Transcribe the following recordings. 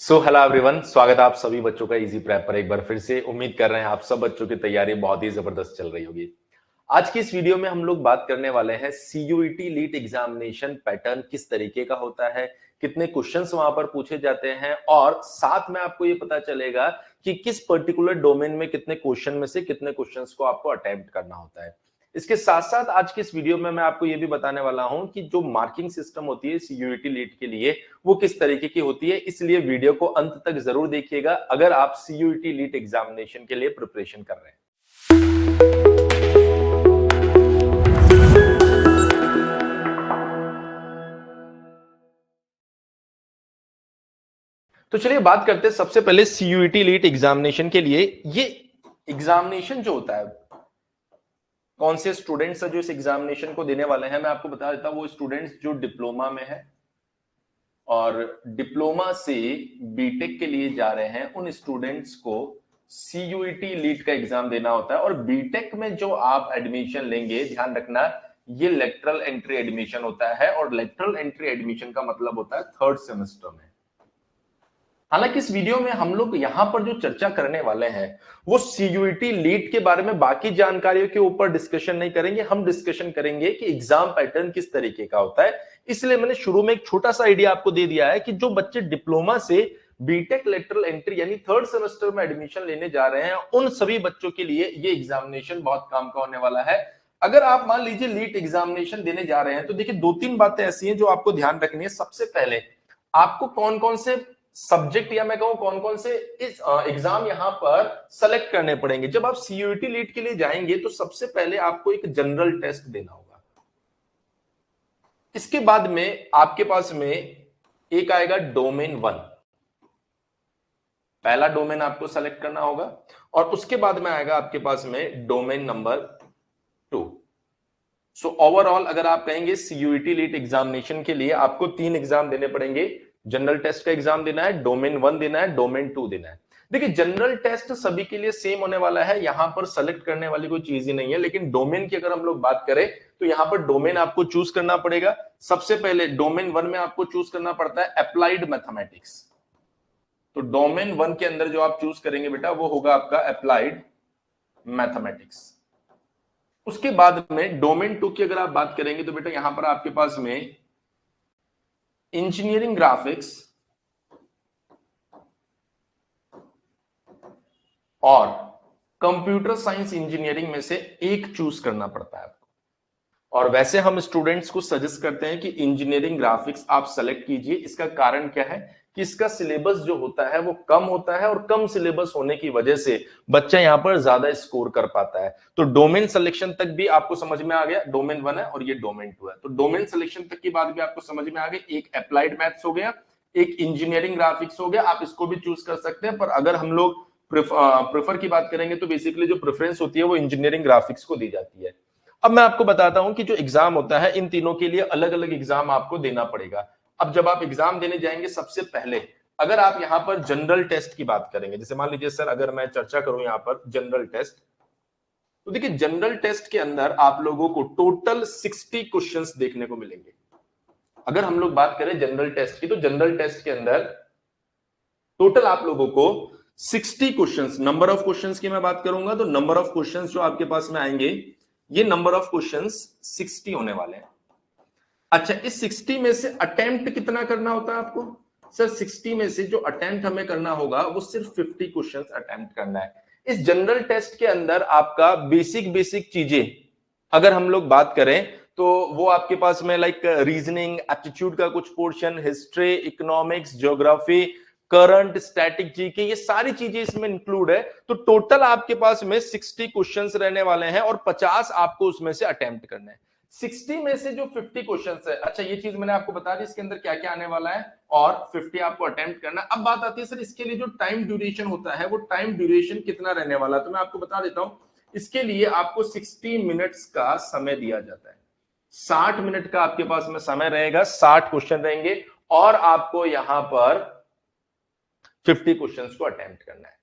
Hello everyone, स्वागत है आप सभी बच्चों का इजी प्रेप पर एक बार फिर से। उम्मीद कर रहे हैं आप सब बच्चों की तैयारी बहुत ही जबरदस्त चल रही होगी। आज की इस वीडियो में हम लोग बात करने वाले हैं सीयूईटी लीट एग्जामिनेशन पैटर्न किस तरीके का होता है, कितने क्वेश्चंस वहां पर पूछे जाते हैं और साथ में आपको ये पता चलेगा कि किस पर्टिकुलर डोमेन में कितने क्वेश्चन में से कितने क्वेश्चंस को आपको अटेम्प्ट करना होता है। इसके साथ साथ आज की इस वीडियो में मैं आपको ये भी बताने वाला हूं कि जो मार्किंग सिस्टम होती है सीयूईटी लीट के लिए वो किस तरीके की होती है। इसलिए वीडियो को अंत तक जरूर देखिएगा अगर आप सीयूईटी लीट एग्जामिनेशन के लिए प्रिपरेशन कर रहे हैं। तो चलिए बात करते हैं सबसे पहले सीयूईटी लीट एग्जामिनेशन के लिए। ये एग्जामिनेशन जो होता है, कौन से स्टूडेंट्स जो इस एग्जामिनेशन को देने वाले हैं मैं आपको बता देता हूं। वो स्टूडेंट्स जो डिप्लोमा में है और डिप्लोमा से बीटेक के लिए जा रहे हैं, उन स्टूडेंट्स को सीयूईटी लीट का एग्जाम देना होता है। और बीटेक में जो आप एडमिशन लेंगे, ध्यान रखना, ये लेटरल एंट्री एडमिशन होता है और लेटरल एंट्री एडमिशन का मतलब होता है थर्ड सेमेस्टर में। हालांकि इस वीडियो में हम लोग यहां पर जो चर्चा करने वाले हैं वो सीयूईटी लीट के बारे में बाकी जानकारियों के ऊपर डिस्कशन नहीं करेंगे। हम डिस्कशन करेंगे कि एग्जाम पैटर्न किस तरीके का होता है। इसलिए मैंने शुरू में एक छोटा सा आइडिया आपको दे दिया है कि जो बच्चे डिप्लोमा से बीटेक लेटरल एंट्री यानी थर्ड सेमेस्टर में एडमिशन लेने जा रहे हैं, उन सभी बच्चों के लिए ये एग्जामिनेशन बहुत काम का होने वाला है। अगर आप मान लीजिए लीट एग्जामिनेशन देने जा रहे हैं तो देखिए दो तीन बातें ऐसी हैं जो आपको ध्यान रखनी है। सबसे पहले आपको कौन कौन से सब्जेक्ट या मैं कहूं कौन कौन से इस एग्जाम यहां पर सेलेक्ट करने पड़ेंगे। जब आप सीयूईटी लीट के लिए जाएंगे तो सबसे पहले आपको एक जनरल टेस्ट देना होगा। इसके बाद में आपके पास में एक आएगा डोमेन 1, पहला डोमेन आपको सेलेक्ट करना होगा। और उसके बाद में आएगा आपके पास में डोमेन नंबर 2। सो ओवरऑल अगर आप कहेंगे सीयूईटी लीट एग्जामिनेशन के लिए आपको 3 एग्जाम देने पड़ेंगे। जनरल टेस्ट का एग्जाम देना है, डोमेन 1 देना है, डोमेन 2 देना है। देखिए जनरल टेस्ट सभी के लिए सेम होने वाला है, यहां पर सेलेक्ट करने वाली कोई चीज ही नहीं है। लेकिन डोमेन की अगर हम लोग बात करें तो यहां पर डोमेन आपको चूज करना पड़ेगा। सबसे पहले डोमेन 1 में आपको चूज करना पड़ता है अप्लाइड मैथमेटिक्स। तो डोमेन 1 के अंदर जो आप चूज करेंगे बेटा वो होगा आपका अप्लाइड मैथमेटिक्स। उसके बाद में डोमेन 2 की अगर आप बात करेंगे तो बेटा यहां पर आपके पास में इंजीनियरिंग ग्राफिक्स और कंप्यूटर साइंस इंजीनियरिंग में से एक चूज करना पड़ता है आपको। और वैसे हम स्टूडेंट्स को सजेस्ट करते हैं कि इंजीनियरिंग ग्राफिक्स आप सेलेक्ट कीजिए। इसका कारण क्या है कि इसका सिलेबस जो होता है वो कम होता है और कम सिलेबस होने की वजह से बच्चा यहां पर ज्यादा स्कोर कर पाता है। तो डोमेन सिलेक्शन तक भी आपको समझ में आ गया, डोमेन 1 है और ये डोमेन 2 है। तो डोमेन सिलेक्शन तक की बात भी आपको समझ में आ गई। एक अप्लाइड मैथ्स हो गया, एक इंजीनियरिंग ग्राफिक्स हो गया, आप इसको भी चूज कर सकते हैं। पर अगर हम लोग प्रेफर की बात करेंगे तो बेसिकली जो प्रेफरेंस होती है वो इंजीनियरिंग ग्राफिक्स को दी जाती है। अब मैं आपको बताता हूं कि जो एग्जाम होता है इन तीनों के लिए अलग अलग एग्जाम आपको देना पड़ेगा। अब जब आप एग्जाम देने जाएंगे सबसे पहले अगर आप यहां पर जनरल टेस्ट की बात करेंगे, जैसे मान लीजिए सर अगर मैं चर्चा करूं यहां पर जनरल टेस्ट, तो देखिए जनरल टेस्ट के अंदर आप लोगों को टोटल 60 क्वेश्चंस देखने को मिलेंगे। अगर हम लोग बात करें जनरल टेस्ट की तो जनरल टेस्ट के अंदर टोटल आप लोगों को 60 क्वेश्चंस, नंबर ऑफ क्वेश्चंस की मैं बात करूंगा तो नंबर ऑफ क्वेश्चंस जो आपके पास में आएंगे ये नंबर ऑफ क्वेश्चंस 60 होने वाले हैं। अच्छा, इस 60 में से अटेम्प्ट कितना करना होता है आपको? सर 60 में से जो अटेम्प्ट हमें करना होगा वो सिर्फ 50 क्वेश्चंस अटेम्प्ट करना है। इस जनरल टेस्ट के अंदर आपका बेसिक बेसिक चीजें अगर हम लोग बात करें तो वो आपके पास में लाइक रीजनिंग, एप्टीट्यूड का कुछ portion, history, economics, geography, current, static, GK, ये सारी चीजें इसमें इंक्लूड है। तो टोटल आपके पास में 60 क्वेश्चंस रहने वाले हैं और 50 आपको उसमें से अटेम्प्ट करना है। 60 में से जो 50 क्वेश्चंस है, अच्छा ये चीज मैंने आपको बता दी इसके अंदर क्या क्या आने वाला है और 50 आपको अटेम्प्ट करना है। अब बात आती है सर इसके लिए जो टाइम ड्यूरेशन होता है वो टाइम ड्यूरेशन कितना रहने वाला है, तो मैं आपको बता देता हूं। इसके लिए आपको 60 मिनट्स का समय दिया जाता है। 60 मिनट का आपके पास में समय रहेगा, 60 क्वेश्चन रहेंगे और आपको यहां पर 50 क्वेश्चंस को अटेम्प्ट करना है।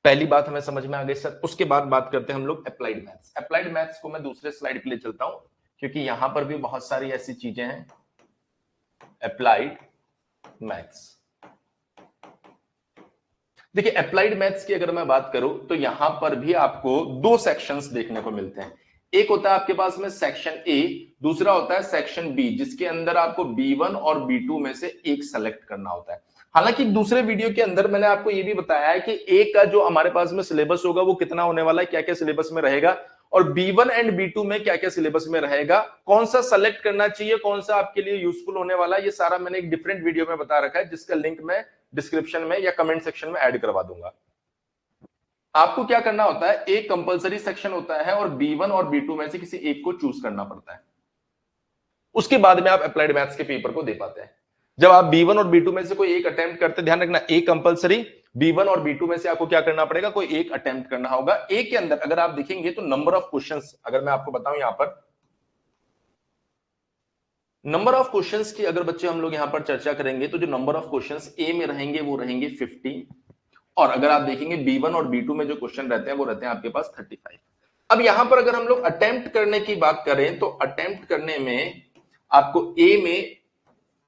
पहली बात हमें समझ में आ गई सर। उसके बाद बात करते हैं हम लोग अप्लाइड मैथ्स। अप्लाइड मैथ्स को मैं दूसरे स्लाइड पे ले चलता हूं क्योंकि यहां पर भी बहुत सारी ऐसी चीजें हैं। अप्लाइड मैथ्स, देखिए अप्लाइड मैथ्स की अगर मैं बात करूं तो यहां पर भी आपको दो सेक्शंस देखने को मिलते हैं। एक होता है आपके पास में सेक्शन ए, दूसरा होता है सेक्शन बी, जिसके अंदर आपको B1 और B2 में से एक सेलेक्ट करना होता है। हालांकि दूसरे वीडियो के अंदर मैंने आपको यह भी बताया है कि ए का जो हमारे पास में सिलेबस होगा वो कितना होने वाला है, क्या क्या सिलेबस में रहेगा, और B1 एंड B2 में क्या क्या सिलेबस में रहेगा, कौन सा सेलेक्ट करना चाहिए, कौन सा आपके लिए यूजफुल होने वाला है, ये सारा मैंने एक डिफरेंट वीडियो में बता रखा है, जिसका लिंक मैं डिस्क्रिप्शन में या कमेंट सेक्शन में ऐड करवा दूंगा। आपको क्या करना होता है, एक कंपलसरी सेक्शन होता है और B1 और B2 में से किसी एक को चूज करना पड़ता है, उसके बाद में आप अप्लाइड मैथ्स के पेपर को दे पाते हैं। जब आप B1 और B2 में से कोई एक अटेम्प्ट करते, ध्यान रखना एक कंपलसरी, B1 और B2 में से आपको क्या करना पड़ेगा, कोई एक अटेम्प्ट करना होगा। ए के अंदर अगर आप देखेंगे तो नंबर ऑफ क्वेश्चंस, अगर मैं आपको बताऊं यहां पर नंबर ऑफ क्वेश्चंस की अगर बच्चे हम लोग यहां पर चर्चा करेंगे तो जो नंबर ऑफ क्वेश्चंस ए में रहेंगे वो रहेंगे 50, और अगर आप देखेंगे B1 और B2 में जो क्वेश्चन रहते हैं वो रहते हैं आपके पास 35। अब यहां पर अगर हम लोग अटेम्प्ट करने की बात करें तो अटेम्प्ट करने में आपको ए में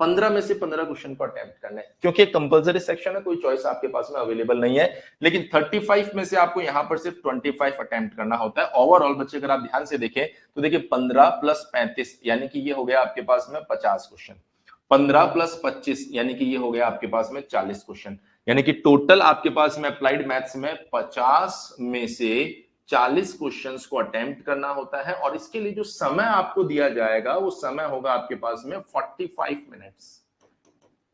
15 में से 15 क्वेश्चन को अटेम्प्ट करना है, क्योंकि एक कंपलसरी सेक्शन है, कोई चॉइस आपके पास में अवेलेबल नहीं है। लेकिन 35 में से आपको यहां पर सिर्फ 25 अटेम्प्ट करना होता है। ओवरऑल बच्चे अगर आप ध्यान से देखें तो देखिए 15 प्लस 35 यानी कि ये हो गया आपके पास में 50 क्वेश्चन, 15 प्लस 25 यानी कि ये हो गया आपके पास में 40 क्वेश्चन, यानी कि टोटल आपके पास में अप्लाइड मैथ्स में 50 में से 40 क्वेश्चंस को अटेम्प्ट करना होता है। और इसके लिए जो समय आपको दिया जाएगा वो समय होगा आपके पास में 45 मिनट्स।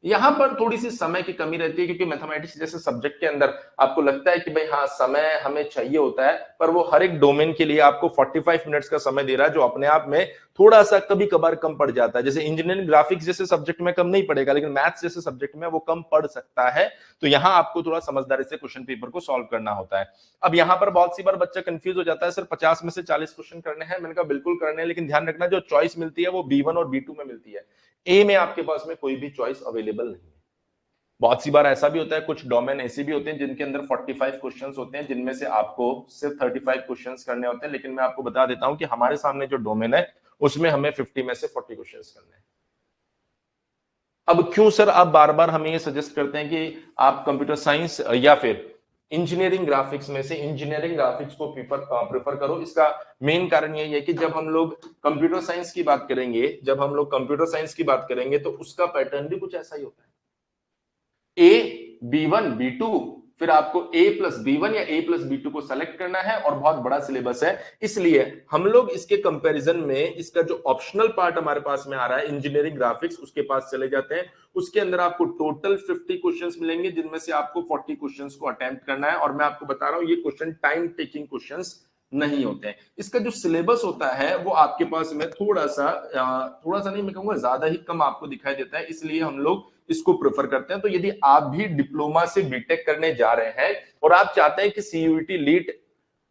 यहां पर थोड़ी सी समय की कमी रहती है, क्योंकि मैथमेटिक्स जैसे सब्जेक्ट के अंदर आपको लगता है कि भाई हाँ समय हमें चाहिए होता है, पर वो हर एक डोमेन के लिए आपको 45 मिनट्स का समय दे रहा है, जो अपने आप में थोड़ा सा कभी कभार कम पड़ जाता है। जैसे इंजीनियरिंग ग्राफिक्स जैसे सब्जेक्ट में कम नहीं पड़ेगा, लेकिन मैथ्स जैसे सब्जेक्ट में वो कम पड़ सकता है। तो यहाँ आपको थोड़ा समझदारी से क्वेश्चन पेपर को सॉल्व करना होता है। अब यहाँ पर बहुत सी बार बच्चा कंफ्यूज हो जाता है, सर 50 में से 40 क्वेश्चन करने हैं। मैंने कहा बिल्कुल करने हैं, लेकिन ध्यान रखना जो चॉइस मिलती है वो B1 और B2 में मिलती है, ए में आपके पास में कोई भी चॉइस अवेलेबल नहीं है। बहुत सी बार ऐसा भी होता है, कुछ डोमेन ऐसे भी होते हैं जिनके अंदर 45 क्वेश्चंस होते हैं, जिनमें से आपको सिर्फ 35 क्वेश्चंस करने होते हैं। लेकिन मैं आपको बता देता हूं कि हमारे सामने जो डोमेन है उसमें हमें 50 में से 40 क्वेश्चंस करने हैं। अब क्यों सर आप बार बार हमें ये सजेस्ट करते हैं कि आप कंप्यूटर साइंस या फिर इंजीनियरिंग ग्राफिक्स में से इंजीनियरिंग ग्राफिक्स को प्रेफर करो? इसका मेन कारण यही है कि जब हम लोग कंप्यूटर साइंस की बात करेंगे तो उसका पैटर्न भी कुछ ऐसा ही होता है। ए B1 B2, फिर आपको A प्लस B1 या A प्लस B2 को सेलेक्ट करना है, और बहुत बड़ा सिलेबस है। इसलिए हम लोग इसके कंपैरिजन में इसका जो ऑप्शनल पार्ट हमारे पास में आ रहा है इंजीनियरिंग ग्राफिक्स, उसके पास चले जाते हैं। उसके अंदर आपको टोटल 50 क्वेश्चंस मिलेंगे, जिनमें से आपको 40 क्वेश्चंस को अटेम्प्ट करना है। और मैं आपको बता रहा हूं ये क्वेश्चन टाइम टेकिंग क्वेश्चंस नहीं होते हैं। इसका जो सिलेबस होता है वो आपके पास में थोड़ा सा नहीं, मैं कहूंगा ज्यादा ही कम आपको दिखाई देता है, इसलिए हम लोग इसको प्रेफर करते हैं। तो यदि आप भी डिप्लोमा से बीटेक करने जा रहे हैं और आप चाहते हैं कि सीयूईटी लीट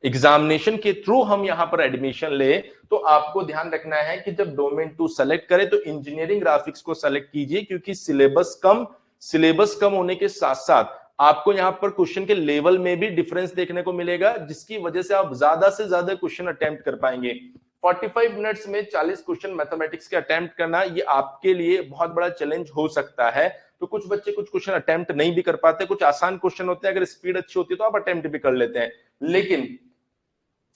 एग्जामिनेशन के थ्रू हम यहां पर एडमिशन ले, तो आपको ध्यान रखना है कि जब डोमेन 2 सेलेक्ट करें तो इंजीनियरिंग ग्राफिक्स को सेलेक्ट कीजिए, क्योंकि सिलेबस कम होने के साथ साथ आपको यहां पर क्वेश्चन के लेवल में भी डिफरेंस देखने को मिलेगा, जिसकी वजह से आप ज्यादा से ज्यादा क्वेश्चन अटेम्प्ट कर पाएंगे। 45 मिनट्स में 40 क्वेश्चन मैथमेटिक्स के अटेम्प्ट करना ये आपके लिए बहुत बड़ा चैलेंज हो सकता है। तो कुछ बच्चे कुछ क्वेश्चन अटेम्प्ट नहीं भी कर पाते, कुछ आसान क्वेश्चन होते हैं, अगर स्पीड अच्छी होती है तो आप अटेम्प्ट भी कर लेते हैं। लेकिन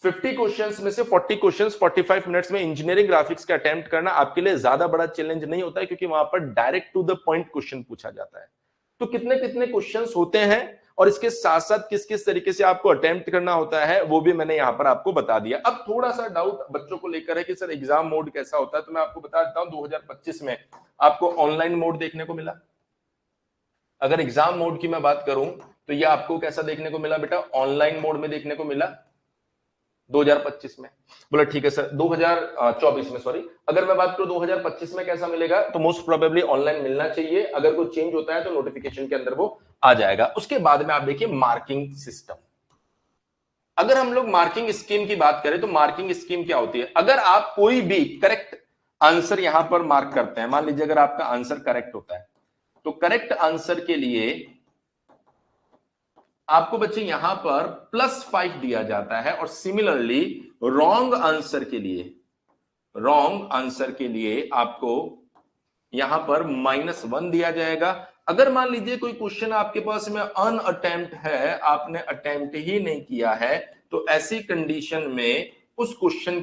50 क्वेश्चंस में से 40 क्वेश्चंस 45 मिनट्स में इंजीनियरिंग ग्राफिक्स का अटेम्प्ट करना आपके लिए ज्यादा बड़ा चैलेंज नहीं होता है, क्योंकि वहां पर direct to the point question पूछा जाता है। तो कितने कितने क्वेश्चंस होते हैं और इसके साथ साथ किस किस तरीके से आपको अटेम्प्ट करना होता है वो भी मैंने यहां पर आपको बता दिया। अब थोड़ा सा डाउट बच्चों को लेकर है कि सर एग्जाम मोड कैसा होता है, तो मैं आपको बता देता हूं 2025 में आपको ऑनलाइन मोड देखने को मिला। अगर एग्जाम मोड की मैं बात करूं तो ये आपको कैसा देखने को मिला बेटा, ऑनलाइन मोड में देखने को मिला 2025 में। बोला ठीक है सर 2024 में, सॉरी, अगर मैं बात करूं 2025 में कैसा मिलेगा, तो मोस्ट प्रोबेबली ऑनलाइन मिलना चाहिए। अगर कोई चेंज होता है तो नोटिफिकेशन के अंदर वो आ जाएगा। उसके बाद में आप देखिए मार्किंग सिस्टम। अगर हम लोग मार्किंग स्कीम की बात करें तो मार्किंग स्कीम क्या होती है, अगर आप कोई भी करेक्ट आंसर यहां पर मार्क करते हैं, मान लीजिए अगर आपका आंसर करेक्ट होता है तो करेक्ट आंसर के लिए आपको बच्चे यहां पर +5 दिया जाता है, और सिमिलरली रॉन्ग आंसर के लिए आपको यहां पर -1 दिया जाएगा। अगर मान लीजिए कोई क्वेश्चन आपके पास में अनअटेम्प्ट है, आपने अटेम्प्ट ही नहीं किया है, तो ऐसी कंडीशन में उस क्वेश्चन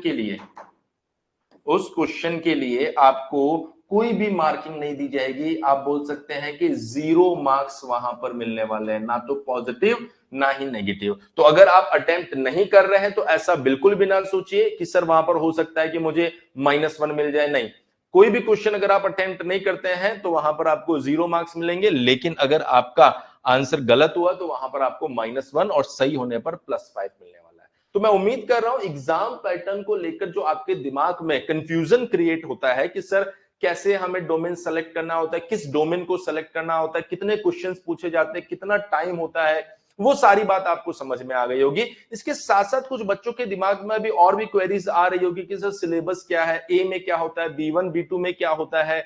के लिए आपको कोई भी मार्किंग नहीं दी जाएगी। आप बोल सकते हैं कि 0 मार्क्स वहां पर मिलने वाले हैं, ना तो पॉजिटिव ना ही नेगेटिव। तो अगर आप अटेम्प्ट नहीं कर रहे हैं तो ऐसा बिल्कुल भी ना सोचिए कि सर वहां पर हो सकता है कि मुझे -1 मिल जाए। नहीं, कोई भी क्वेश्चन अगर आप अटेम्प्ट नहीं करते हैं तो वहां पर आपको 0 मार्क्स मिलेंगे, लेकिन अगर आपका आंसर गलत हुआ तो वहां पर आपको -1 और सही होने पर +5 मिलने वाला है। तो मैं उम्मीद कर रहा हूं एग्जाम पैटर्न को लेकर जो आपके दिमाग में कंफ्यूजन क्रिएट होता है कि सर कैसे हमें डोमेन सेलेक्ट करना होता है, किस डोमेन को सेलेक्ट करना होता है, कितने क्वेश्चंस पूछे जाते हैं, कितना टाइम होता है, वो सारी बात आपको समझ में आ गई होगी। इसके साथ साथ कुछ बच्चों के दिमाग में भी और भी क्वेरीज आ रही होगी कि सर सिलेबस क्या है, ए में क्या होता है, B1 B2 में क्या होता है,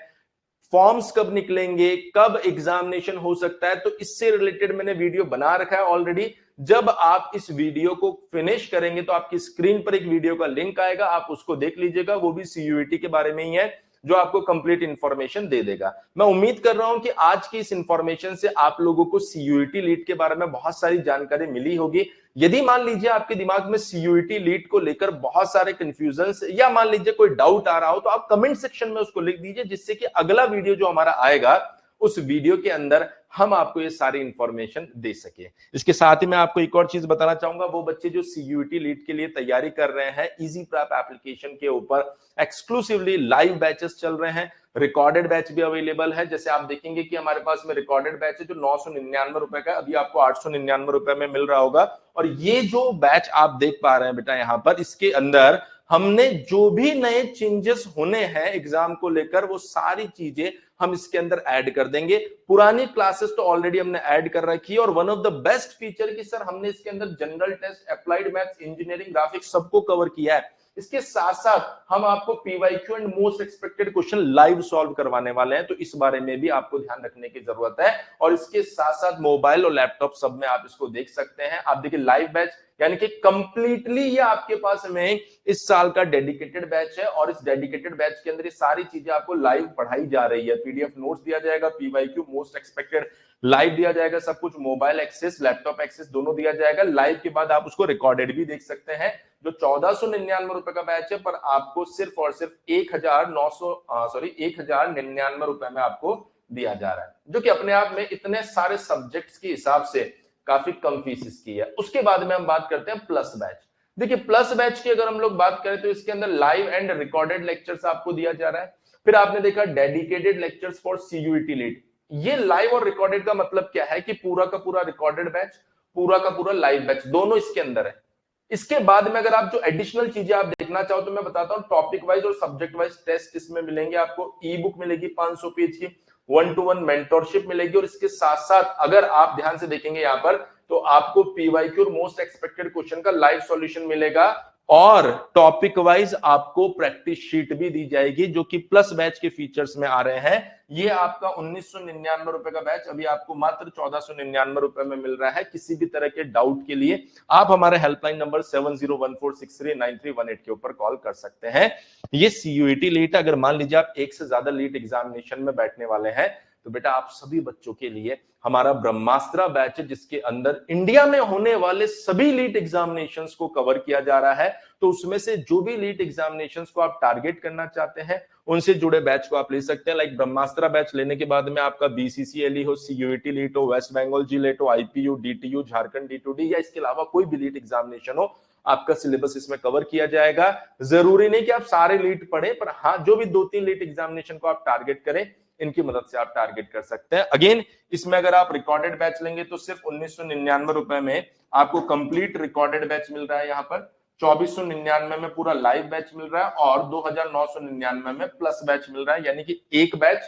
फॉर्म्स कब निकलेंगे, कब एग्जामिनेशन हो सकता है। तो इससे रिलेटेड मैंने वीडियो बना रखा है ऑलरेडी। जब आप इस वीडियो को फिनिश करेंगे तो आपकी स्क्रीन पर एक वीडियो का लिंक आएगा, आप उसको देख लीजिएगा। वो भी सीयूईटी के बारे में ही है, जो आपको कंप्लीट इंफॉर्मेशन दे देगा। मैं उम्मीद कर रहा हूं कि आज की इस इंफॉर्मेशन से आप लोगों को सीयूईटी लीड के बारे में बहुत सारी जानकारी मिली होगी। यदि मान लीजिए आपके दिमाग में सीयूईटी लीड को लेकर बहुत सारे कंफ्यूजन या मान लीजिए कोई डाउट आ रहा हो, तो आप कमेंट सेक्शन में उसको लिख दीजिए, जिससे कि अगला वीडियो जो हमारा आएगा उस वीडियो के अंदर हम आपको ये सारी इंफॉर्मेशन दे सके। इसके साथ ही मैं आपको एक और चीज बताना चाहूंगा, वो बच्चे जो सीयूईटी लीड के लिए तैयारी कर रहे हैं, इजी प्रैप एप्लीकेशन के ऊपर एक्सक्लूसिवली लाइव बैचेस चल रहे हैं, रिकॉर्डेड बैच भी अवेलेबल है। जैसे आप देखेंगे कि हमारे पास में रिकॉर्डेड बैच है जो 999 रुपए का, अभी आपको 899 रुपए में मिल रहा होगा। और ये जो बैच आप देख पा रहे हैं बेटा यहाँ पर, इसके अंदर हमने जो भी नए चेंजेस होने हैं एग्जाम को लेकर, वो सारी चीजें हम इसके अंदर ऐड कर देंगे। पुरानी क्लासेस तो ऑलरेडी हमने ऐड कर रखी है, और one of the best feature कि सर हमने इसके अंदर general test, applied maths, engineering, graphics सबको कवर किया है। इसके साथ साथ हम आपको PYQ and most expected question live solve करवाने वाले हैं, तो इस बारे में भी आपको ध्यान रखने की जरूरत है। और इसके साथ साथ मोबाइल और लैपटॉप सब में आप इसको देख सकते हैं। आप देखिए लाइव बैच यानी कि कंप्लीटली ये आपके पास में इस साल का डेडिकेटेड बैच है, और इस डेडिकेटेड बैच के अंदर ये सारी चीजें आपको लाइव पढ़ाई जा रही है। पीडीएफ नोट्स दिया जाएगा, पीवाईक्यू, मोस्ट एक्सपेक्टेड लाइव दिया जाएगा, सब कुछ मोबाइल एक्सेस, लैपटॉप एक्सेस दोनों दिया जाएगा। लाइव के बाद आप उसको रिकॉर्डेड भी देख सकते हैं। जो 1499 रुपए का बैच है, पर आपको सिर्फ और सिर्फ 1099 रुपए में आपको दिया जा रहा है, जो कि अपने आप में इतने सारे सब्जेक्ट्स के हिसाब से काफी कम फीस की है। उसके बाद में हम बात करते हैं प्लस बैच। देखिए प्लस बैच की अगर हम लोग बात करें तो इसके अंदर लाइव एंड रिकॉर्डेड लेक्चर्स आपको दिया जा रहा है। फिर आपने देखा dedicated lectures for CUET lead. ये लाइव और रिकॉर्डेड का मतलब क्या है कि पूरा का पूरा रिकॉर्डेड बैच, पूरा का पूरा लाइव बैच, दोनों इसके अंदर है। इसके बाद में अगर आप जो एडिशनल चीजें आप देखना चाहो तो मैं बताता हूं, टॉपिक वाइज और सब्जेक्ट वाइज टेस्ट इसमें मिलेंगे आपको। ई बुक मिलेगी 500 पेज की, 1-to-1 मेंटरशिप मिलेगी, और इसके साथ साथ अगर आप ध्यान से देखेंगे यहां पर तो आपको पीवाईक्यू और मोस्ट एक्सपेक्टेड क्वेश्चन का लाइव सॉल्यूशन मिलेगा, और टॉपिक वाइज आपको प्रैक्टिस शीट भी दी जाएगी, जो कि प्लस बैच के फीचर्स में आ रहे हैं। ये आपका 1999 रुपए का बैच अभी आपको मात्र 1499 रुपए में मिल रहा है। किसी भी तरह के डाउट के लिए आप हमारे हेल्पलाइन नंबर 7014639318 के ऊपर कॉल कर सकते हैं। ये सीयूईटी लीट, अगर मान लीजिए आप एक से ज्यादा लीट एग्जामिनेशन में बैठने वाले हैं, तो बेटा आप सभी बच्चों के लिए हमारा ब्रह्मास्त्र बैच है, जिसके अंदर इंडिया में होने वाले सभी लीट एग्जामिनेशंस को कवर किया जा रहा है। तो उसमें से जो भी लीट एग्जामिनेशंस को आप टारगेट करना चाहते हैं, उनसे जुड़े बैच को आप ले सकते हैं। लाइक ब्रह्मास्त्र बैच लेने के बाद में आपका बीसीसीएलई हो, सीयूईटी लीट हो, वेस्ट बंगाल जीलेट हो, आईपीयू, डीटीयू, झारखंड D2D, या इसके अलावा कोई भी लीट एग्जामिनेशन हो, आपका सिलेबस इसमें कवर किया जाएगा। जरूरी नहीं कि आप सारे लीट पढ़े, पर हाँ जो भी 2-3 लीट एग्जामिनेशन को आप टारगेट करें, इनकी मदद से आप टारगेट कर सकते हैं। अगेन इसमें अगर आप रिकॉर्डेड बैच लेंगे तो सिर्फ 1999 रुपए में आपको कंप्लीट रिकॉर्डेड बैच मिल रहा है। यहाँ पर 2499 में पूरा लाइव बैच मिल रहा है, और 2999 में प्लस बैच मिल रहा है, यानी कि एक बैच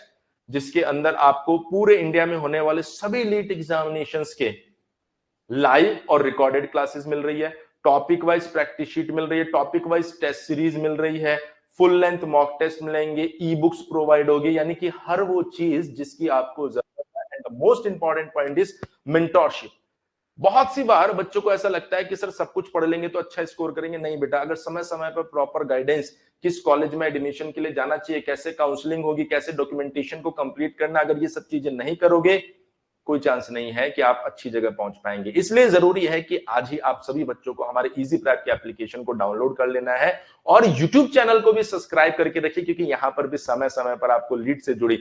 जिसके अंदर आपको पूरे इंडिया में होने वाले सभी लीट एग्जामिनेशंस के लाइव और रिकॉर्डेड क्लासेस मिल रही है, टॉपिक वाइज प्रैक्टिस शीट मिल रही है, टॉपिक वाइज टेस्ट सीरीज मिल रही है, फुल लेंथ मॉक टेस्ट मिलेंगे, ई बुक्स प्रोवाइड होगी, यानी कि हर वो चीज जिसकी आपको जरूरत है। And most important point is mentorship. बहुत सी बार बच्चों को ऐसा लगता है कि सर सब कुछ पढ़ लेंगे तो अच्छा स्कोर करेंगे। नहीं बेटा, अगर समय समय पर प्रॉपर गाइडेंस किस कॉलेज में एडमिशन के लिए जाना चाहिए, कैसे काउंसलिंग होगी, कैसे डॉक्यूमेंटेशन को कंप्लीट करना, अगर ये सब चीजें नहीं करोगे कोई चांस नहीं है कि आप अच्छी जगह पहुंच पाएंगे। इसलिए जरूरी है कि आज ही आप सभी बच्चों को हमारे इजी प्रैप के एप्लीकेशन को डाउनलोड कर लेना है और यूट्यूब चैनल को भी सब्सक्राइब करके रखिए, क्योंकि यहां पर भी समय समय पर आपको लीड से जुड़ी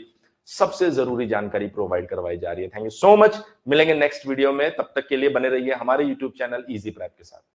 सबसे जरूरी जानकारी प्रोवाइड करवाई जा रही है। थैंक यू सो मच, मिलेंगे नेक्स्ट वीडियो में, तब तक के लिए बने रहिए हमारे यूट्यूब चैनल इजी प्रैप के साथ।